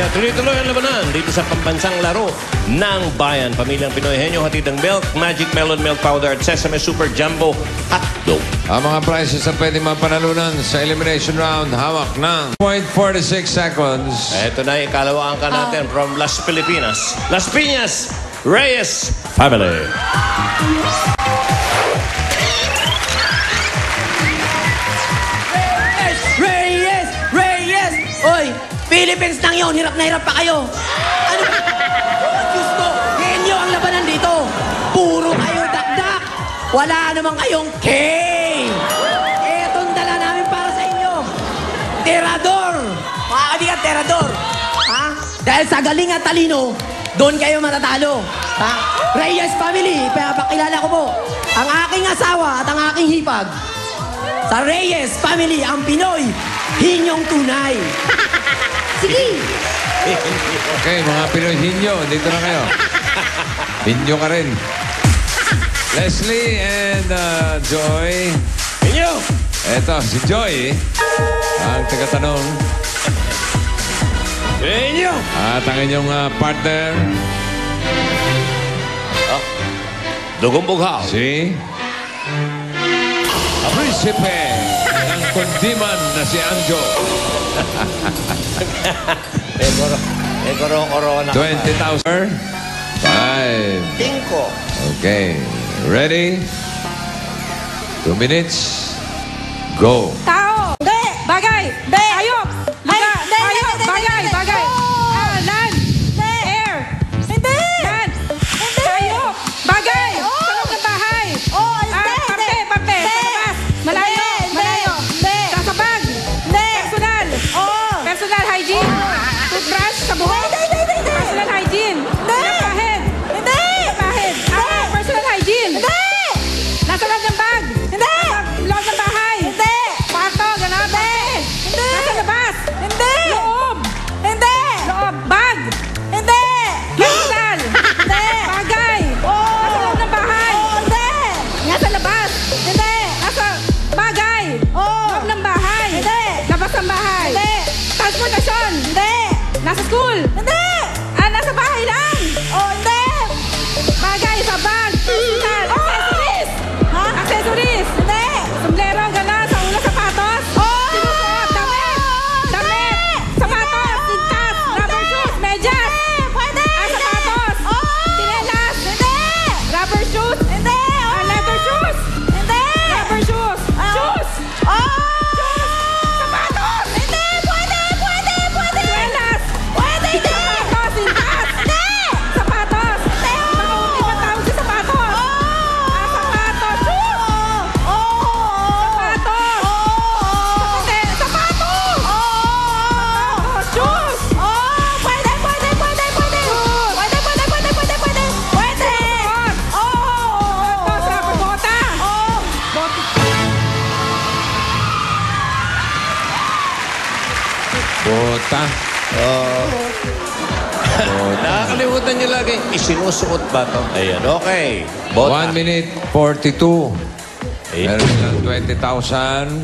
Kaya tuloy-tuloy ang labanan dito sa pambansang laro ng bayan. Pamilyang Pinoy Henyo, hatid ng milk, magic melon milk powder at sesame super jumbo hotdog. Ang mga prizes na pwede mapanalunan sa elimination round, hawak ng 0.46 seconds. Ito na ikalawaan ka natin from Las Pilipinas. Las Piñas, Reyes Family. Reyes! Reyes! Oy! Philippines lang yun! Hirap na hirap pa kayo! Ano? Diyos ko! Henyo ang labanan dito! Puro kayo dakdak! Wala namang kayong K! Etong dala namin para sa inyo! Terador! Mga kaibigan, Terador! Ha? Dahil sa galing at talino, doon kayo matatalo! Ha? Reyes Family! Pakilala ko po! Ang aking asawa at ang aking hipag! Sa Reyes Family, ang Pinoy, hinyong tunay. Sige! Okay, mga Pinoy Hinyo, dito na kayo. Hinyo ka rin. Leslie and Joy. Henyo! Eto, si Joy, ang tagatanong. Henyo! At ang inyong partner, Dugong bughaw. si Prinsipe ng Kundiman na si Anjo. Korona. 20,000. 5. 5. Okay. Ready? 2 minutes. Go. Tao! Hindi! Bagay! Hindi! Hayop! Lugar! Hindi! Hayop! Hindi! Bagay! Hindi! Bagay! Oo! Land! Hindi! Air! Hindi! Land! Hindi! Hayop! Bagay! Oo! Sa loob ng bahay! Oo! Hindi! Parte! Hindi! Parte! Sa Hindi! labas! Malayo! Hindi! Malayo! Hindi! Sa bag! Hindi! Personal! Oo! Personal hygiene! Toothbrush sa buhok! Hindi! Hindi! Hindi! Personal hygiene! Hindi! Pinapahid! Hindi! Pinapahid! Personal hygiene! Hindi! Nasa loob ng bag! Hindi! Loob ng bahay! Hindi! Kwarto! Ganon! Hindi! Nasa labas! Hindi! Loob! Hindi! Loob! Bag! Hindi! Personal! Hindi! Bagay! Oo! Nasa loob ng bahay! Oo! Hindi! Nasa labas! Hindi! Nasa bagay! Oo! Loob ng bahay! Hindi! Labas ng bahay! Hindi! Transportasyon! Hindi! Nasa school! Hindi! Nasa bahay lang! Oo! Hindi! Bagay sa bag! Personal! Accessories! Ha? Accessories! Hindi! Sombrero, gano'n, sa ulo, sapatos! Oo! Sinusuot, damit! Damit! Sapatos! Sintas! Rubber shoes! Medyas! Hindi! Pwede! Sapatos! Oo! Chinelas! Hindi! Rubber shoes! Hindi! Oo! Leather shoes! Hindi! Rubber shoes! Shoes! Oo! Sapatos! Hindi! Pwede! Pwede! Pwede! Chinelas! Pwede! Hindi! Sapatos! Sintas! Hindi! Sapatos! Hindi! Ibang tawag sa sapatos! Sapatos! Shoes! Oo! Sapatos! Oo! Sapatos! Oo! Shoes! Oo! Pwede! Pwede! Pwede! Pwede! Pwede! Pwede! Pwede! Pwede! Pwede! Pwede! Oo! Sapatos! Rubber bota! Oo! Bota. Nakakalimutan niyo lagi, isinusuot ba to? Ayan, okay. Bota. 1 minute 42. Ayan. Meron silang 20,000.